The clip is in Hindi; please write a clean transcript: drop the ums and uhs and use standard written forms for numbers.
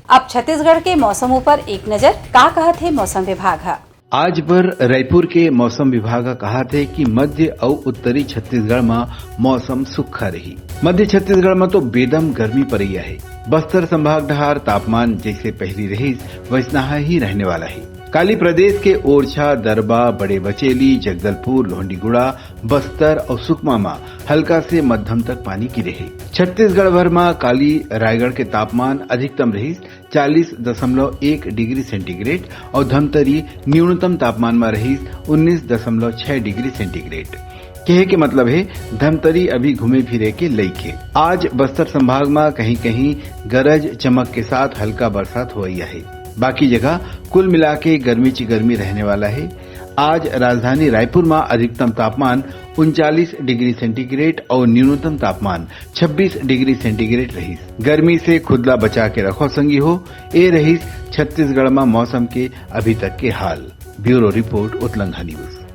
अब छत्तीसगढ़ के मौसमों पर एक नजर का कहत है मौसम विभाग है। आज बर रायपुर के मौसम विभाग का कहा थे कि मध्य और उत्तरी छत्तीसगढ़ में मौसम सुखा रही। मध्य छत्तीसगढ़ में तो बेदम गर्मी पड़ी है। बस्तर संभाग ढहार तापमान जैसे पहली रही वैसना ही रहने वाला है। काली प्रदेश के ओरछा, दरबा, बड़े बचेली, जगदलपुर, लोहंडीगुड़ा, बस्तर और सुकमा में हल्का से मध्यम तक पानी गिरे है। छत्तीसगढ़ भर में काली रायगढ़ के तापमान अधिकतम रही 40.1 डिग्री सेंटीग्रेड और धमतरी न्यूनतम तापमान में रही 19.6 डिग्री सेंटीग्रेड। कहे के मतलब है धमतरी अभी घूमे फिरे के लईके। आज बस्तर संभाग में कहीं कहीं गरज चमक के साथ हल्का बरसात हो रही है। बाकी जगह कुल मिला के गर्मी ची गर्मी रहने वाला है। आज राजधानी रायपुर में अधिकतम तापमान 39 डिग्री सेंटीग्रेड और न्यूनतम तापमान 26 डिग्री सेंटीग्रेड रही। गर्मी से खुदला बचा के रखो संगी हो। ए रही छत्तीसगढ़ में मौसम के अभी तक के हाल। ब्यूरो रिपोर्ट उत्तलंघा न्यूज।